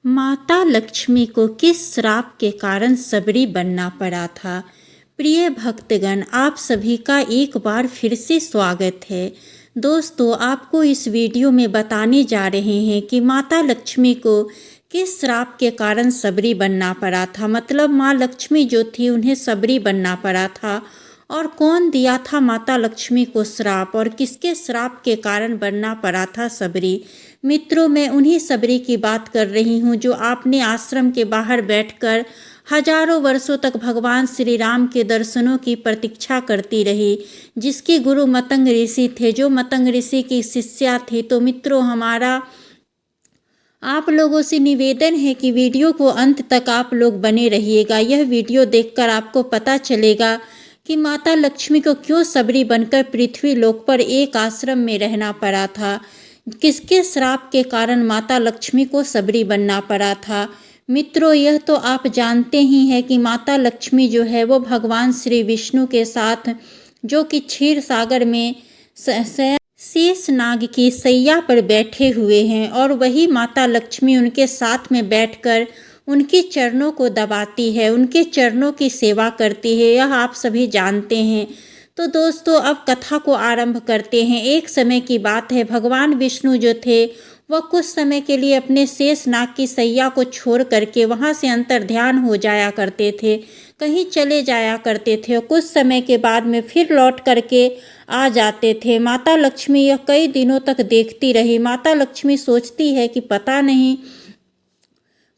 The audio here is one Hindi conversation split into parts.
माता लक्ष्मी को किस श्राप के कारण सबरी बनना पड़ा था। प्रिय भक्तगण, आप सभी का एक बार फिर से स्वागत है। दोस्तों, आपको इस वीडियो में बताने जा रहे हैं कि माता लक्ष्मी को किस श्राप के कारण सबरी बनना पड़ा था। मतलब माँ लक्ष्मी जो थी उन्हें सबरी बनना पड़ा था। और कौन दिया था माता लक्ष्मी को श्राप और किसके श्राप के कारण बनना पड़ा था सबरी। मित्रों, मैं उन्हीं सबरी की बात कर रही हूँ जो आपने आश्रम के बाहर बैठकर हजारों वर्षों तक भगवान श्री राम के दर्शनों की प्रतीक्षा करती रही, जिसकी गुरु मतंग ऋषि थे, जो मतंग ऋषि की शिष्या थी। तो मित्रों, हमारा आप लोगों से निवेदन है कि वीडियो को अंत तक आप लोग बने रहिएगा। यह वीडियो देखकर आपको पता चलेगा कि माता लक्ष्मी को क्यों सबरी बनकर पृथ्वी लोक पर एक आश्रम में रहना पड़ा था, किसके श्राप के कारण माता लक्ष्मी को सबरी बनना पड़ा था। मित्रों, यह तो आप जानते ही हैं कि माता लक्ष्मी जो है वो भगवान श्री विष्णु के साथ, जो कि क्षीर सागर में शेष नाग की सैया पर बैठे हुए हैं, और वही माता लक्ष्मी उनके साथ में बैठकर उनके चरणों को दबाती है, उनके चरणों की सेवा करती है। यह आप सभी जानते हैं। तो दोस्तों, अब कथा को आरंभ करते हैं। एक समय की बात है, भगवान विष्णु जो थे वह कुछ समय के लिए अपने शेष नाग की सैया को छोड़ करके वहाँ से अंतर ध्यान हो जाया करते थे, कहीं चले जाया करते थे, और कुछ समय के बाद में फिर लौट करके आ जाते थे। माता लक्ष्मी यह कई दिनों तक देखती रही। माता लक्ष्मी सोचती है कि पता नहीं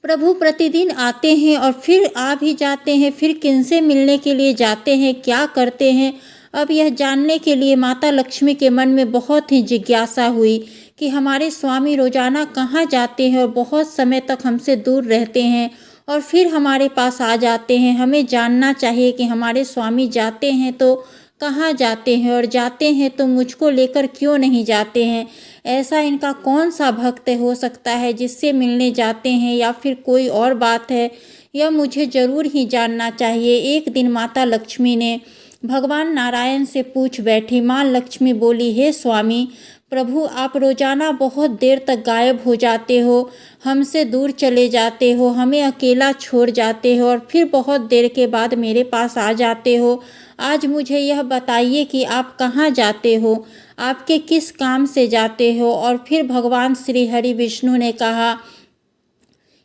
प्रभु प्रतिदिन आते हैं और फिर आ भी जाते हैं, फिर किनसे मिलने के लिए जाते हैं, क्या करते हैं। अब यह जानने के लिए माता लक्ष्मी के मन में बहुत ही जिज्ञासा हुई कि हमारे स्वामी रोजाना कहाँ जाते हैं और बहुत समय तक हमसे दूर रहते हैं और फिर हमारे पास आ जाते हैं। हमें जानना चाहिए कि हमारे स्वामी जाते हैं तो कहाँ जाते हैं, और जाते हैं तो मुझको लेकर क्यों नहीं जाते हैं। ऐसा इनका कौन सा भक्त हो सकता है जिससे मिलने जाते हैं, या फिर कोई और बात है, यह मुझे ज़रूर ही जानना चाहिए। एक दिन माता लक्ष्मी ने भगवान नारायण से पूछ बैठी। माँ लक्ष्मी बोली, हे स्वामी प्रभु, आप रोजाना बहुत देर तक गायब हो जाते हो, हमसे दूर चले जाते हो, हमें अकेला छोड़ जाते हो और फिर बहुत देर के बाद मेरे पास आ जाते हो। आज मुझे यह बताइए कि आप कहाँ जाते हो, आपके किस काम से जाते हो। और फिर भगवान श्री हरि विष्णु ने कहा,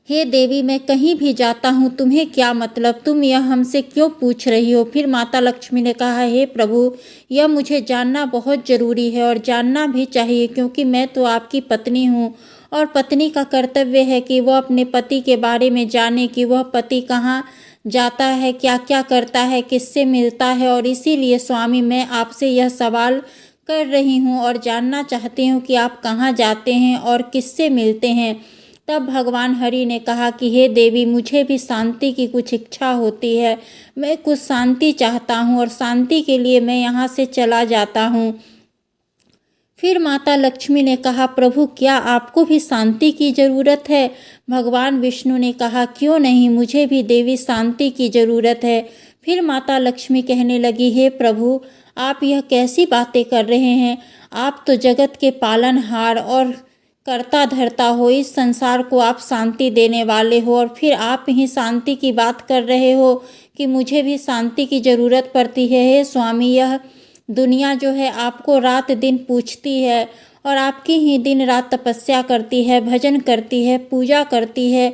हे देवी, मैं कहीं भी जाता हूँ, तुम्हें क्या मतलब, तुम यह हमसे क्यों पूछ रही हो। फिर माता लक्ष्मी ने कहा, हे प्रभु, यह मुझे जानना बहुत ज़रूरी है और जानना भी चाहिए, क्योंकि मैं तो आपकी पत्नी हूँ और पत्नी का कर्तव्य है कि वह अपने पति के बारे में जाने कि वह पति कहाँ जाता है, क्या क्या करता है, किससे मिलता है। और इसीलिए स्वामी, मैं आपसे यह सवाल कर रही हूँ और जानना चाहती हूँ कि आप कहाँ जाते हैं और किससे मिलते हैं। तब भगवान हरि ने कहा कि हे देवी, मुझे भी शांति की कुछ इच्छा होती है, मैं कुछ शांति चाहता हूँ और शांति के लिए मैं यहाँ से चला जाता हूँ। फिर माता लक्ष्मी ने कहा, प्रभु, क्या आपको भी शांति की ज़रूरत है। भगवान विष्णु ने कहा, क्यों नहीं, मुझे भी देवी शांति की ज़रूरत है। फिर माता लक्ष्मी कहने लगी, हे प्रभु, आप यह कैसी बातें कर रहे हैं। आप तो जगत के पालनहार और करता धरता हो, इस संसार को आप शांति देने वाले हो, और फिर आप ही शांति की बात कर रहे हो कि मुझे भी शांति की ज़रूरत पड़ती है। हे स्वामी, यह दुनिया जो है आपको रात दिन पूछती है और आपकी ही दिन रात तपस्या करती है, भजन करती है, पूजा करती है।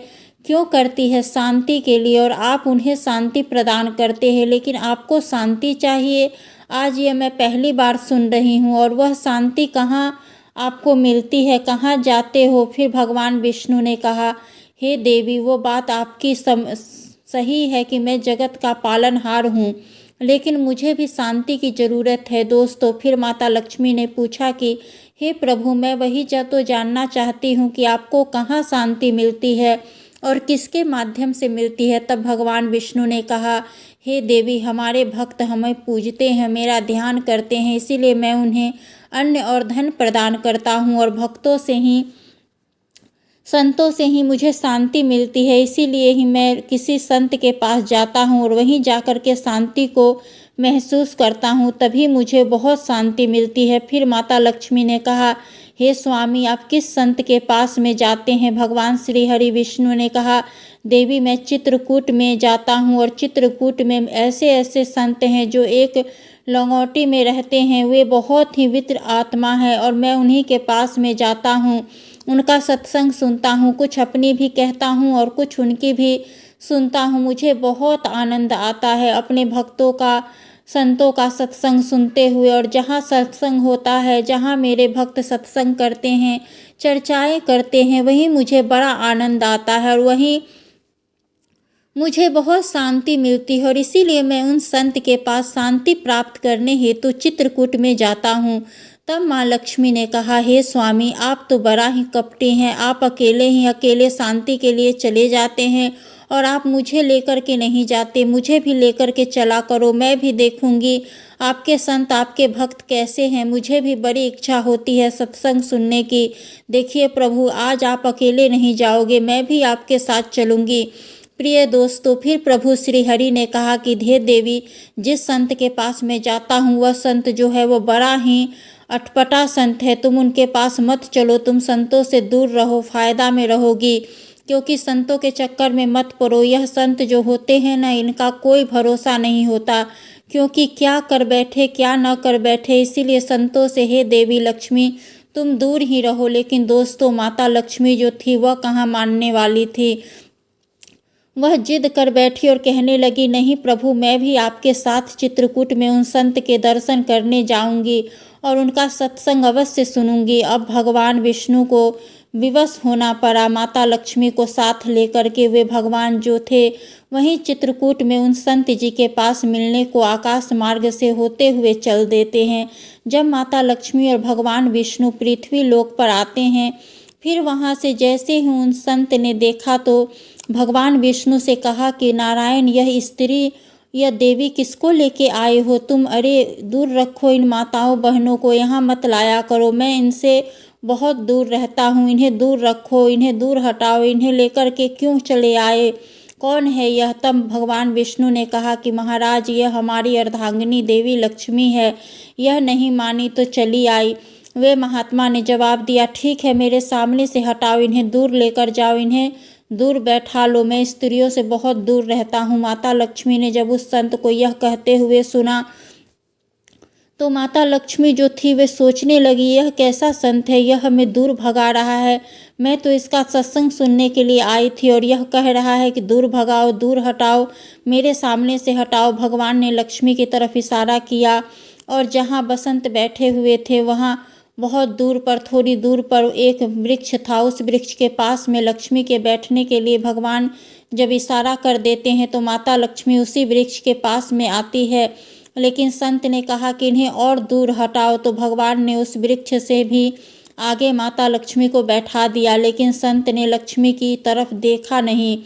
क्यों करती है? शांति के लिए, और आप उन्हें शांति प्रदान करते हैं, लेकिन आपको शांति चाहिए। आज ये मैं पहली बार सुन रही हूँ। और वह शांति कहाँ आपको मिलती है, कहाँ जाते हो? फिर भगवान विष्णु ने कहा, हे देवी, वो बात आपकी सही है कि मैं जगत का पालनहार हूँ, लेकिन मुझे भी शांति की ज़रूरत है। दोस्तों, फिर माता लक्ष्मी ने पूछा कि हे प्रभु, मैं वही तो जानना चाहती हूँ कि आपको कहाँ शांति मिलती है और किसके माध्यम से मिलती है। तब भगवान विष्णु ने कहा, हे देवी, हमारे भक्त हमें पूजते हैं, मेरा ध्यान करते हैं, इसीलिए मैं उन्हें अन्न और धन प्रदान करता हूँ, और भक्तों से ही, संतों से ही मुझे शांति मिलती है। इसीलिए ही मैं किसी संत के पास जाता हूँ और वहीं जाकर के शांति को महसूस करता हूँ, तभी मुझे बहुत शांति मिलती है। फिर माता लक्ष्मी ने कहा, हे स्वामी, आप किस संत के पास में जाते हैं? भगवान श्री हरि विष्णु ने कहा, देवी मैं चित्रकूट में जाता हूँ और चित्रकूट में ऐसे ऐसे संत हैं जो एक लंगोटी में रहते हैं। वे बहुत ही वित्र आत्मा है और मैं उन्हीं के पास में जाता हूँ, उनका सत्संग सुनता हूँ, कुछ अपनी भी कहता हूँ और कुछ उनकी भी सुनता हूँ। मुझे बहुत आनंद आता है अपने भक्तों का, संतों का सत्संग सुनते हुए। और जहाँ सत्संग होता है, जहाँ मेरे भक्त सत्संग करते हैं, चर्चाएं करते हैं, वहीं मुझे बड़ा आनंद आता है और वहीं मुझे बहुत शांति मिलती है और इसीलिए मैं उन संत के पास शांति प्राप्त करने हेतु चित्रकूट में जाता हूँ। तब माँ लक्ष्मी ने कहा, हे स्वामी, आप तो बड़ा ही कपटी हैं। आप अकेले शांति के लिए चले जाते हैं और आप मुझे लेकर के नहीं जाते। मुझे भी लेकर के चला करो, मैं भी देखूंगी आपके संत, आपके भक्त कैसे हैं। मुझे भी बड़ी इच्छा होती है सत्संग सुनने की। देखिए प्रभु, आज आप अकेले नहीं जाओगे, मैं भी आपके साथ चलूंगी। प्रिय दोस्तों, फिर प्रभु श्री हरि ने कहा कि हे देवी, जिस संत के पास मैं जाता हूँ वह संत जो है वो बड़ा ही अटपटा संत है। तुम उनके पास मत चलो, तुम संतों से दूर रहो, फायदा में रहोगी, क्योंकि संतों के चक्कर में मत पड़ो। यह संत जो होते हैं ना, इनका कोई भरोसा नहीं होता, क्योंकि क्या कर बैठे क्या न कर बैठे। इसीलिए संतों से हे देवी लक्ष्मी तुम दूर ही रहो। लेकिन दोस्तों, माता लक्ष्मी जो थी वह कहाँ मानने वाली थी। वह जिद कर बैठी और कहने लगी, नहीं प्रभु, मैं भी आपके साथ चित्रकूट में उन संत के दर्शन करने जाऊंगी और उनका सत्संग अवश्य सुनूंगी। अब भगवान विष्णु को विवश होना पड़ा। माता लक्ष्मी को साथ लेकर के वे भगवान जो थे वहीं चित्रकूट में उन संत जी के पास मिलने को आकाश मार्ग से होते हुए चल देते हैं। जब माता लक्ष्मी और भगवान विष्णु पृथ्वी लोक पर आते हैं, फिर वहां से जैसे ही उन संत ने देखा तो भगवान विष्णु से कहा कि नारायण, यह स्त्री, यह देवी किसको लेके आए हो तुम? अरे दूर रखो इन माताओं बहनों को, यहाँ मत लाया करो, मैं इनसे बहुत दूर रहता हूँ, इन्हें दूर रखो, इन्हें दूर हटाओ, इन्हें लेकर के क्यों चले आए? कौन है यह? तब भगवान विष्णु ने कहा कि महाराज, यह हमारी अर्धांगिनी देवी लक्ष्मी है। यह नहीं मानी तो चली आई। वे महात्मा ने जवाब दिया, ठीक है, मेरे सामने से हटाओ, इन्हें दूर लेकर जाओ, इन्हें दूर बैठा लो, मैं स्त्रियों से बहुत दूर रहता हूँ। माता लक्ष्मी ने जब उस संत को यह कहते हुए सुना तो माता लक्ष्मी जो थी वे सोचने लगी, यह कैसा संत है, यह हमें दूर भगा रहा है। मैं तो इसका सत्संग सुनने के लिए आई थी और यह कह रहा है कि दूर भगाओ, दूर हटाओ, मेरे सामने से हटाओ। भगवान ने लक्ष्मी की तरफ इशारा किया और जहाँ बसंत बैठे हुए थे वहाँ बहुत दूर पर, थोड़ी दूर पर एक वृक्ष था। उस वृक्ष के पास में लक्ष्मी के बैठने के लिए भगवान जब इशारा कर देते हैं तो माता लक्ष्मी उसी वृक्ष के पास में आती है। लेकिन संत ने कहा कि इन्हें और दूर हटाओ, तो भगवान ने उस वृक्ष से भी आगे माता लक्ष्मी को बैठा दिया। लेकिन संत ने लक्ष्मी की तरफ देखा नहीं।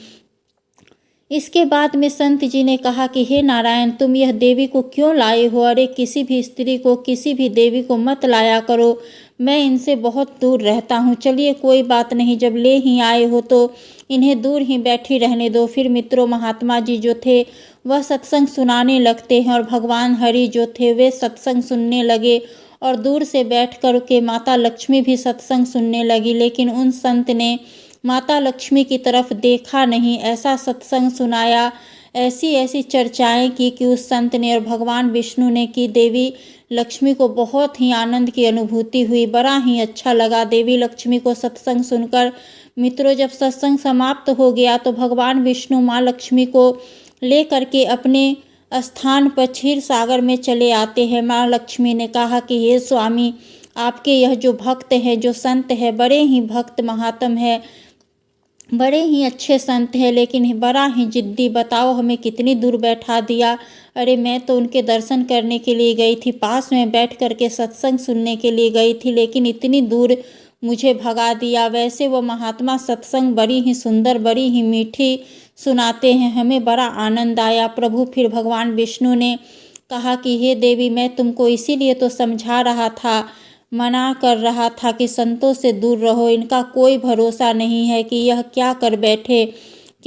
इसके बाद में संत जी ने कहा कि हे नारायण, तुम यह देवी को क्यों लाए हो? अरे किसी भी स्त्री को, किसी भी देवी को मत लाया करो, मैं इनसे बहुत दूर रहता हूँ। चलिए कोई बात नहीं, जब ले ही आए हो तो इन्हें दूर ही बैठी रहने दो। फिर मित्रों, महात्मा जी जो थे वह सत्संग सुनाने लगते हैं और भगवान हरि जो थे वे सत्संग सुनने लगे और दूर से बैठ कर के माता लक्ष्मी भी सत्संग सुनने लगी। लेकिन उन संत ने माता लक्ष्मी की तरफ देखा नहीं। ऐसा सत्संग सुनाया, ऐसी ऐसी चर्चाएं की कि उस संत ने और भगवान विष्णु ने कि देवी लक्ष्मी को बहुत ही आनंद की अनुभूति हुई, बड़ा ही अच्छा लगा देवी लक्ष्मी को सत्संग सुनकर। मित्रों, जब सत्संग समाप्त हो गया तो भगवान विष्णु माँ लक्ष्मी को ले करके अपने स्थान पर क्षीर सागर में चले आते हैं। माँ लक्ष्मी ने कहा कि हे स्वामी, आपके यह जो भक्त है, जो संत है, बड़े ही भक्त महात्म है, बड़े ही अच्छे संत हैं, लेकिन बड़ा ही जिद्दी। बताओ हमें कितनी दूर बैठा दिया। अरे मैं तो उनके दर्शन करने के लिए गई थी, पास में बैठ करके सत्संग सुनने के लिए गई थी, लेकिन इतनी दूर मुझे भगा दिया। वैसे वो महात्मा सत्संग बड़ी ही सुंदर, बड़ी ही मीठी सुनाते हैं, हमें बड़ा आनंद आया। प्रभु फिर भगवान विष्णु ने कहा कि हे देवी, मैं तुमको इसीलिए तो समझा रहा था, मना कर रहा था कि संतों से दूर रहो, इनका कोई भरोसा नहीं है कि यह क्या कर बैठे,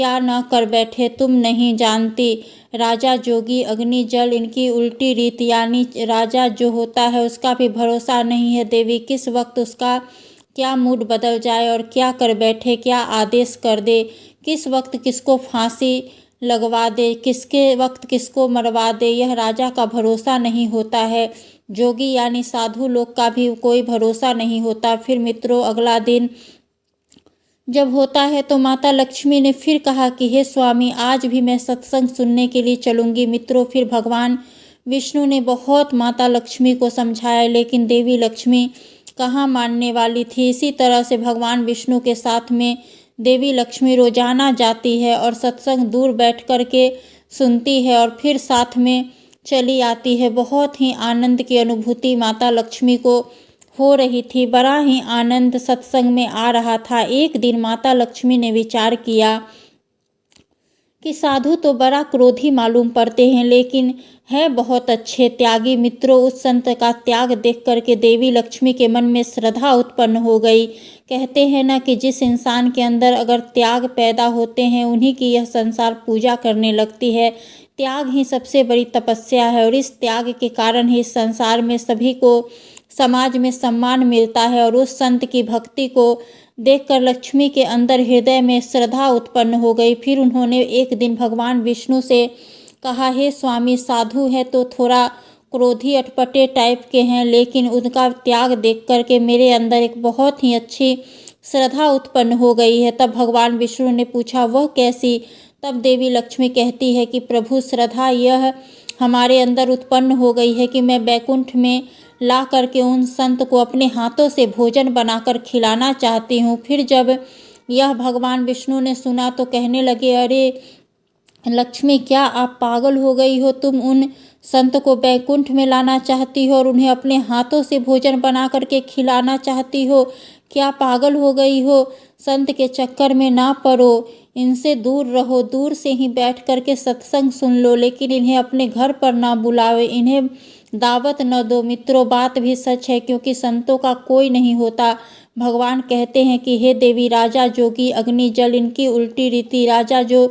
क्या न कर बैठे, तुम नहीं जानती। राजा, जोगी, अग्नि, जल, इनकी उल्टी रीत, यानी राजा जो होता है उसका भी भरोसा नहीं है देवी। किस वक्त उसका क्या मूड बदल जाए और क्या कर बैठे, क्या आदेश कर दे, किस वक्त किसको फांसी लगवा दे, किसके वक्त किसको मरवा दे, यह राजा का भरोसा नहीं होता है। जोगी यानी साधु लोग का भी कोई भरोसा नहीं होता। फिर मित्रों, अगला दिन जब होता है तो माता लक्ष्मी ने फिर कहा कि हे स्वामी, आज भी मैं सत्संग सुनने के लिए चलूँगी। मित्रों, फिर भगवान विष्णु ने बहुत माता लक्ष्मी को समझाया, लेकिन देवी लक्ष्मी कहाँ मानने वाली थी। इसी तरह से भगवान विष्णु के साथ में देवी लक्ष्मी रोजाना जाती है और सत्संग दूर बैठ कर के सुनती है और फिर साथ में चली आती है। बहुत ही आनंद की अनुभूति माता लक्ष्मी को हो रही थी। बड़ा ही आनंद सत्संग में आ रहा था। एक दिन माता लक्ष्मी ने विचार किया कि साधु तो बड़ा क्रोधी मालूम पड़ते हैं, लेकिन है बहुत अच्छे त्यागी। मित्रों, उस संत का त्याग देख करके देवी लक्ष्मी के मन में श्रद्धा उत्पन्न हो गई। कहते हैं ना कि जिस इंसान के अंदर अगर त्याग पैदा होते हैं, उन्हीं की यह संसार पूजा करने लगती है। त्याग ही सबसे बड़ी तपस्या है और इस त्याग के कारण ही इस संसार में सभी को समाज में सम्मान मिलता है। और उस संत की भक्ति को देखकर लक्ष्मी के अंदर हृदय में श्रद्धा उत्पन्न हो गई। फिर उन्होंने एक दिन भगवान विष्णु से कहा, हे स्वामी, साधु है तो थोड़ा क्रोधी अटपटे टाइप के हैं, लेकिन उनका त्याग देख करके मेरे अंदर एक बहुत ही अच्छी श्रद्धा उत्पन्न हो गई है। तब भगवान विष्णु ने पूछा, वह कैसी? तब देवी लक्ष्मी कहती है कि प्रभु, श्रद्धा यह हमारे अंदर उत्पन्न हो गई है कि मैं बैकुंठ में ला करके उन संत को अपने हाथों से भोजन बनाकर खिलाना चाहती हूँ। फिर जब यह भगवान विष्णु ने सुना तो कहने लगे, अरे लक्ष्मी, क्या आप पागल हो गई हो? तुम उन संत को बैकुंठ में लाना चाहती हो और उन्हें अपने हाथों से भोजन बना करके खिलाना चाहती हो? क्या पागल हो गई हो? संत के चक्कर में ना पड़ो, इनसे दूर रहो, दूर से ही बैठ करके सत्संग सुन लो, लेकिन इन्हें अपने घर पर ना बुलाओ, इन्हें दावत न दो। मित्रों, बात भी सच है, क्योंकि संतों का कोई नहीं होता। भगवान कहते हैं कि हे देवी, राजा, जोगी, अग्नि, जल, इनकी उल्टी रीति। राजा जो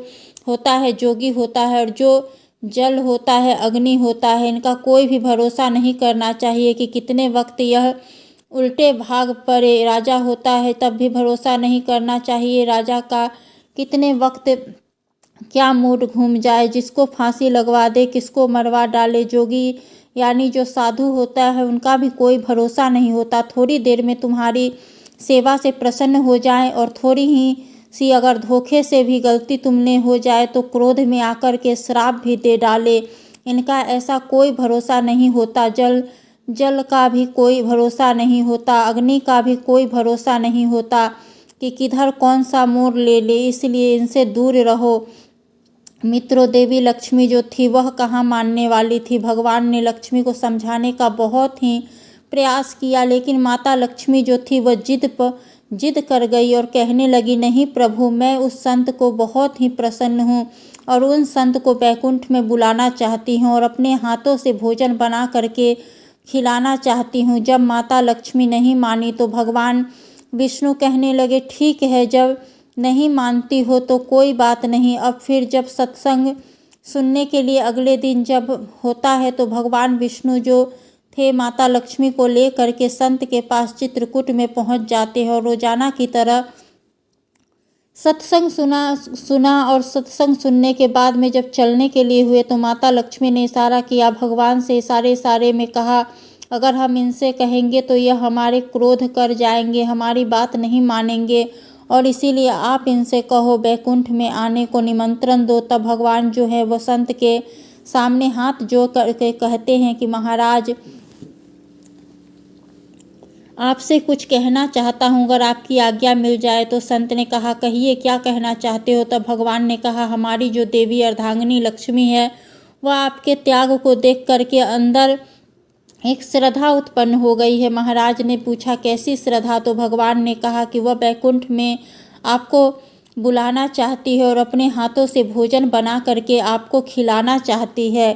होता है जोगी होता है और जो जल होता है अग्नि होता है। इनका कोई भी भरोसा नहीं करना चाहिए कि कितने वक्त यह उल्टे भाग पड़े। राजा होता है तब भी भरोसा नहीं करना चाहिए राजा का, कितने वक्त क्या मूड घूम जाए, जिसको फांसी लगवा दे, किसको मरवा डाले। जोगी यानी जो साधु होता है, उनका भी कोई भरोसा नहीं होता। थोड़ी देर में तुम्हारी सेवा से प्रसन्न हो जाए और थोड़ी ही सी अगर धोखे से भी गलती तुमने हो जाए तो क्रोध में आकर के श्राप भी दे डाले। इनका ऐसा कोई भरोसा नहीं होता। जल का भी कोई भरोसा नहीं होता, अग्नि का भी कोई भरोसा नहीं होता कि किधर कौन सा मोड़ ले ले, इसलिए इनसे दूर रहो। मित्रों, देवी लक्ष्मी जो थी वह कहाँ मानने वाली थी। भगवान ने लक्ष्मी को समझाने का बहुत ही प्रयास किया, लेकिन माता लक्ष्मी जो थी वह जिद कर गई और कहने लगी, नहीं प्रभु, मैं उस संत को बहुत ही प्रसन्न हूँ और उन संत को बैकुंठ में बुलाना चाहती हूँ और अपने हाथों से भोजन बना करके खिलाना चाहती हूँ। जब माता लक्ष्मी नहीं मानी तो भगवान विष्णु कहने लगे, ठीक है, जब नहीं मानती हो तो कोई बात नहीं। अब फिर जब सत्संग सुनने के लिए अगले दिन जब होता है तो भगवान विष्णु जो थे माता लक्ष्मी को ले करके संत के पास चित्रकूट में पहुंच जाते हैं और रोजाना की तरह सत्संग सुना और सत्संग सुनने के बाद में जब चलने के लिए हुए तो माता लक्ष्मी ने इशारा किया भगवान से, इशारे में कहा, अगर हम इनसे कहेंगे तो यह हमारे क्रोध कर जाएंगे, हमारी बात नहीं मानेंगे, और इसीलिए आप इनसे कहो बैकुंठ में आने को निमंत्रण दो। तब भगवान जो है वह संत के सामने हाथ जोड़ करके कहते हैं कि महाराज, आपसे कुछ कहना चाहता हूँ, अगर आपकी आज्ञा मिल जाए। तो संत ने कहा, कहिए, क्या कहना चाहते हो? तब भगवान ने कहा, हमारी जो देवी अर्धांगिनी लक्ष्मी है वह आपके त्याग को देख करके अंदर एक श्रद्धा उत्पन्न हो गई है। महाराज ने पूछा, कैसी श्रद्धा? तो भगवान ने कहा कि वह बैकुंठ में आपको बुलाना चाहती है और अपने हाथों से भोजन बना करके आपको खिलाना चाहती है।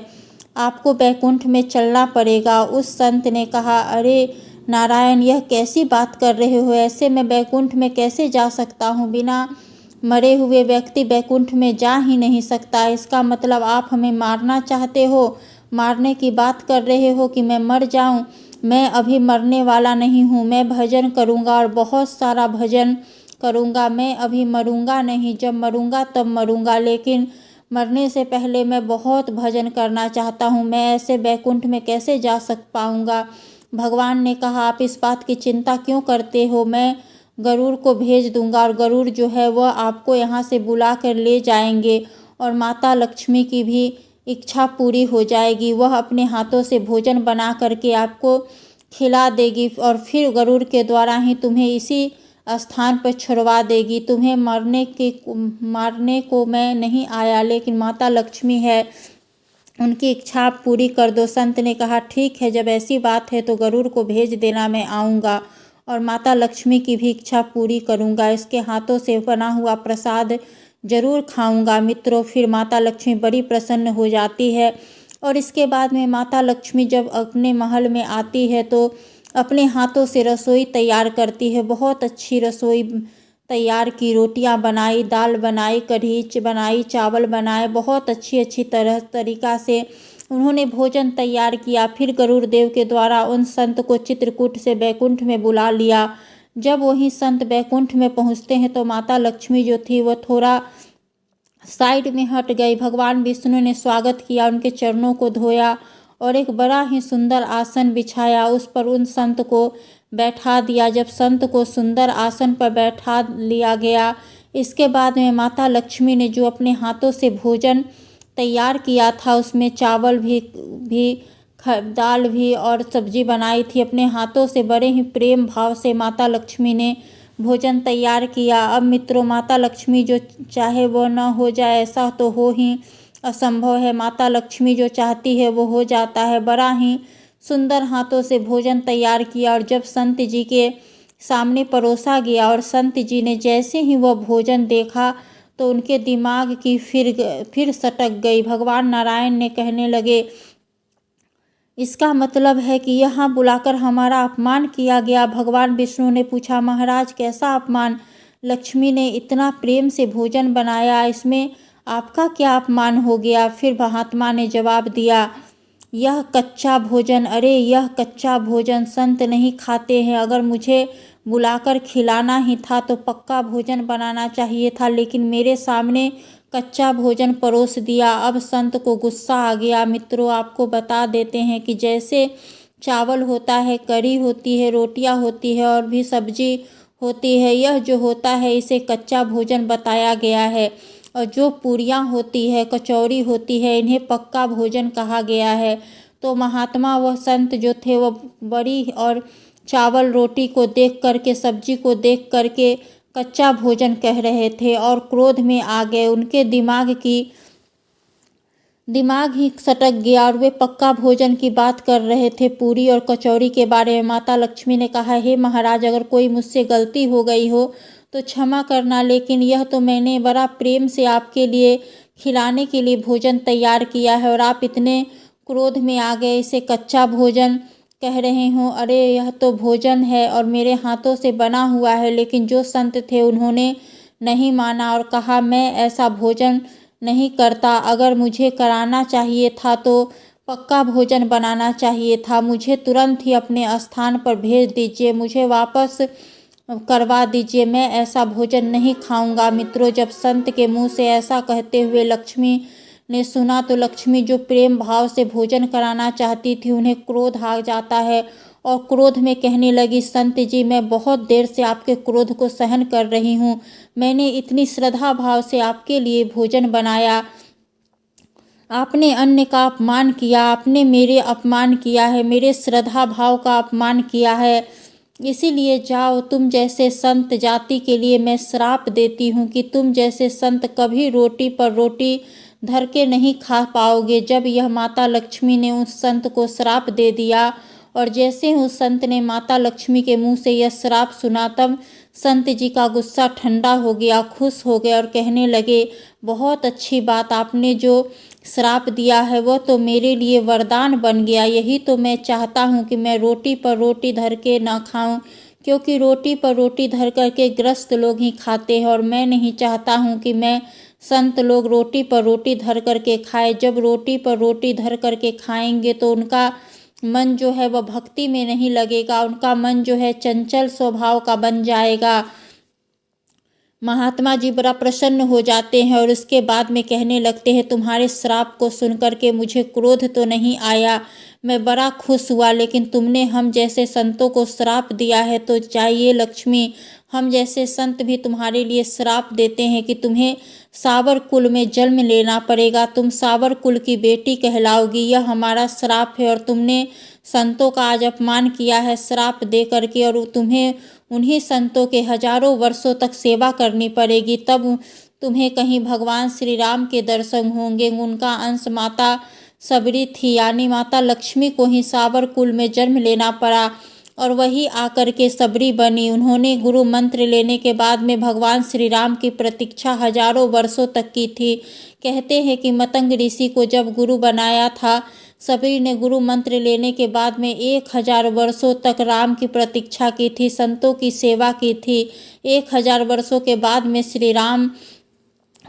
आपको बैकुंठ में चलना पड़ेगा। उस संत ने कहा, अरे नारायण, यह कैसी बात कर रहे हो? ऐसे मैं बैकुंठ में कैसे जा सकता हूँ? बिना मरे हुए व्यक्ति वैकुंठ में जा ही नहीं सकता। इसका मतलब आप हमें मारना चाहते हो, मारने की बात कर रहे हो कि मैं मर जाऊं। मैं अभी मरने वाला नहीं हूँ, मैं भजन करूँगा और बहुत सारा भजन करूँगा। मैं अभी मरूँगा नहीं, जब मरूँगा तब मरूँगा, लेकिन मरने से पहले मैं बहुत भजन करना चाहता हूँ। मैं ऐसे वैकुंठ में कैसे जा पाऊँगा। भगवान ने कहा, आप इस बात की चिंता क्यों करते हो, मैं गरुड़ को भेज दूंगा और गरुड़ जो है वह आपको यहाँ से बुला कर ले जाएंगे और माता लक्ष्मी की भी इच्छा पूरी हो जाएगी। वह अपने हाथों से भोजन बना करके आपको खिला देगी और फिर गरुड़ के द्वारा ही तुम्हें इसी स्थान पर छुड़वा देगी। तुम्हें मारने को मैं नहीं आया, लेकिन माता लक्ष्मी है, उनकी इच्छा आप पूरी कर दो। संत ने कहा, ठीक है, जब ऐसी बात है तो गरुड़ को भेज देना, मैं आऊँगा और माता लक्ष्मी की भी इच्छा पूरी करूँगा। इसके हाथों से बना हुआ प्रसाद जरूर खाऊंगा। मित्रों, फिर माता लक्ष्मी बड़ी प्रसन्न हो जाती है और इसके बाद में माता लक्ष्मी जब अपने महल में आती है तो अपने हाथों से रसोई तैयार करती है। बहुत अच्छी रसोई तैयार की, रोटियां बनाई, दाल बनाई, कढ़ी बनाई, चावल बनाए, बहुत अच्छी तरीका से उन्होंने भोजन तैयार किया। फिर गरुड़ देव के द्वारा उन संत को चित्रकूट से बैकुंठ में बुला लिया। जब वही संत बैकुंठ में पहुंचते हैं तो माता लक्ष्मी जो थी वह थोड़ा साइड में हट गई। भगवान विष्णु ने स्वागत किया, उनके चरणों को धोया और एक बड़ा ही सुंदर आसन बिछाया, उस पर उन संत को बैठा दिया। जब संत को सुंदर आसन पर बैठा लिया गया, इसके बाद में माता लक्ष्मी ने जो अपने हाथों से भोजन तैयार किया था, उसमें चावल भी दाल भी और सब्जी बनाई थी, अपने हाथों से बड़े ही प्रेम भाव से माता लक्ष्मी ने भोजन तैयार किया। अब मित्रों, माता लक्ष्मी जो चाहे वो न हो जाए, ऐसा तो हो ही असंभव है। माता लक्ष्मी जो चाहती है वो हो जाता है। बड़ा ही सुंदर हाथों से भोजन तैयार किया और जब संत जी के सामने परोसा गया और संत जी ने जैसे ही वह भोजन देखा तो उनके दिमाग की फिर सटक गई। भगवान नारायण ने कहने लगे, इसका मतलब है कि यहाँ बुलाकर हमारा अपमान किया गया। भगवान विष्णु ने पूछा, महाराज कैसा अपमान? लक्ष्मी ने इतना प्रेम से भोजन बनाया, इसमें आपका क्या अपमान हो गया? फिर महात्मा ने जवाब दिया, यह कच्चा भोजन, अरे यह कच्चा भोजन संत नहीं खाते हैं। अगर मुझे बुलाकर खिलाना ही था तो पक्का भोजन बनाना चाहिए था, लेकिन मेरे सामने कच्चा भोजन परोस दिया। अब संत को गुस्सा आ गया। मित्रों, आपको बता देते हैं कि जैसे चावल होता है, कढ़ी होती है, रोटियां होती है और भी सब्जी होती है, यह जो होता है इसे कच्चा भोजन बताया गया है। और जो पूरियाँ होती है, कचौरी होती है, इन्हें पक्का भोजन कहा गया है। तो महात्मा वह संत जो थे वह बड़ी और चावल रोटी को देख करके, सब्जी को देख करके कच्चा भोजन कह रहे थे और क्रोध में आ गए। उनके दिमाग ही सटक गया और वे पक्का भोजन की बात कर रहे थे, पूरी और कचौरी के बारे में। माता लक्ष्मी ने कहा, हे महाराज, अगर कोई मुझसे गलती हो गई हो तो क्षमा करना, लेकिन यह तो मैंने बड़ा प्रेम से आपके लिए खिलाने के लिए भोजन तैयार किया है और आप इतने क्रोध में आ गए, इसे कच्चा भोजन कह रहे हो। अरे यह तो भोजन है और मेरे हाथों से बना हुआ है। लेकिन जो संत थे उन्होंने नहीं माना और कहा, मैं ऐसा भोजन नहीं करता। अगर मुझे कराना चाहिए था तो पक्का भोजन बनाना चाहिए था। मुझे तुरंत ही अपने स्थान पर भेज दीजिए, मुझे वापस करवा दीजिए, मैं ऐसा भोजन नहीं खाऊंगा। मित्रों, जब संत के मुंह से ऐसा कहते हुए लक्ष्मी ने सुना तो लक्ष्मी जो प्रेम भाव से भोजन कराना चाहती थी, उन्हें क्रोध आ जाता है और क्रोध में कहने लगी, संत जी, मैं बहुत देर से आपके क्रोध को सहन कर रही हूँ। मैंने इतनी श्रद्धा भाव से आपके लिए भोजन बनाया, आपने अन्न का अपमान किया, आपने मेरे अपमान किया है, मेरे श्रद्धा भाव का अपमान किया है। इसीलिए जाओ, तुम जैसे संत जाति के लिए मैं श्राप देती हूँ कि तुम जैसे संत कभी रोटी पर रोटी धर के नहीं खा पाओगे। जब यह माता लक्ष्मी ने उस संत को श्राप दे दिया और जैसे ही उस संत ने माता लक्ष्मी के मुंह से यह श्राप सुना, तब संत जी का गुस्सा ठंडा हो गया, खुश हो गए और कहने लगे, बहुत अच्छी बात, आपने जो श्राप दिया है वह तो मेरे लिए वरदान बन गया। यही तो मैं चाहता हूँ कि मैं रोटी पर रोटी धर के ना खाऊं, क्योंकि रोटी पर रोटी धर करके ग्रस्त लोग ही खाते हैं और मैं नहीं चाहता हूँ कि मैं संत लोग रोटी पर रोटी धर करके खाए। जब रोटी पर रोटी धर करके खाएंगे तो उनका मन जो है वह भक्ति में नहीं लगेगा, उनका मन जो है चंचल स्वभाव का बन जाएगा। महात्मा जी बड़ा प्रसन्न हो जाते हैं और उसके बाद में कहने लगते हैं, तुम्हारे श्राप को सुनकर के मुझे क्रोध तो नहीं आया, मैं बड़ा खुश हुआ, लेकिन तुमने हम जैसे संतों को श्राप दिया है तो चाहिए लक्ष्मी, हम जैसे संत भी तुम्हारे लिए श्राप देते हैं कि तुम्हें सावर कुल में जन्म लेना पड़ेगा, तुम सावर कुल की बेटी कहलाओगी, यह हमारा श्राप है। और तुमने संतों का आज अपमान किया है श्राप दे करके, और तुम्हें उन्हीं संतों के हजारों वर्षों तक सेवा करनी पड़ेगी, तब तुम्हें कहीं भगवान श्री राम के दर्शन होंगे। उनका अंश माता सबरी थी, यानी माता लक्ष्मी को ही सावर कुल में जन्म लेना पड़ा और वही आकर के सबरी बनी। उन्होंने गुरु मंत्र लेने के बाद में भगवान श्री राम की प्रतीक्षा हजारों वर्षों तक की थी। कहते हैं कि मतंग ऋषि को जब गुरु बनाया था, सबरी ने गुरु मंत्र लेने के बाद में 1000 वर्षों तक राम की प्रतीक्षा की थी, संतों की सेवा की थी। 1000 वर्षों के बाद में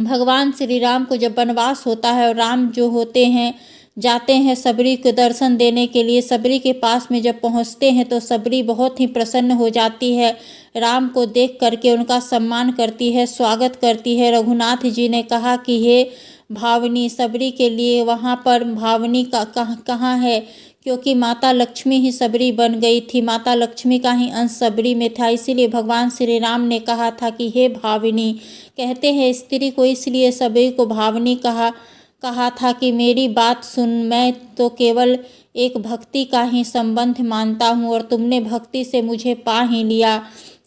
भगवान श्री राम को जब वनवास होता है और राम जो होते हैं जाते हैं सबरी को दर्शन देने के लिए, सबरी के पास में जब पहुंचते हैं तो सबरी बहुत ही प्रसन्न हो जाती है, राम को देख करके उनका सम्मान करती है, स्वागत करती है। रघुनाथ जी ने कहा कि हे भावनी, सबरी के लिए वहाँ पर भावनी का कहाँ है, क्योंकि माता लक्ष्मी ही सबरी बन गई थी, माता लक्ष्मी का ही अंश सबरी में था, इसीलिए भगवान श्री राम ने कहा था कि हे भावनी। कहते हैं स्त्री को इसलिए सबरी को भावनी कहा था कि मेरी बात सुन, मैं तो केवल एक भक्ति का ही संबंध मानता हूँ और तुमने भक्ति से मुझे पा ही लिया।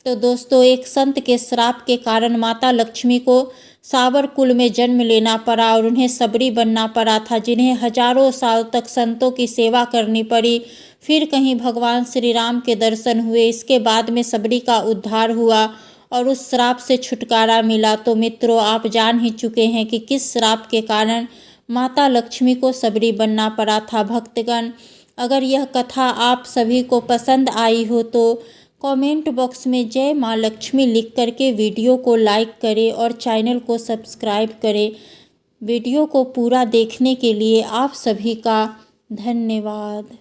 तो दोस्तों, एक संत के श्राप के कारण माता लक्ष्मी को सावर कुल में जन्म लेना पड़ा और उन्हें सबरी बनना पड़ा था, जिन्हें हजारों साल तक संतों की सेवा करनी पड़ी। फिर कहीं भगवान श्री राम के दर्शन हुए, इसके बाद में सबरी का उद्धार हुआ और उस श्राप से छुटकारा मिला। तो मित्रों, आप जान ही चुके हैं कि किस श्राप के कारण माता लक्ष्मी को सबरी बनना पड़ा था। भक्तगण, अगर यह कथा आप सभी को पसंद आई हो तो कमेंट बॉक्स में जय माँ लक्ष्मी लिख करके वीडियो को लाइक करें और चैनल को सब्सक्राइब करें। वीडियो को पूरा देखने के लिए आप सभी का धन्यवाद।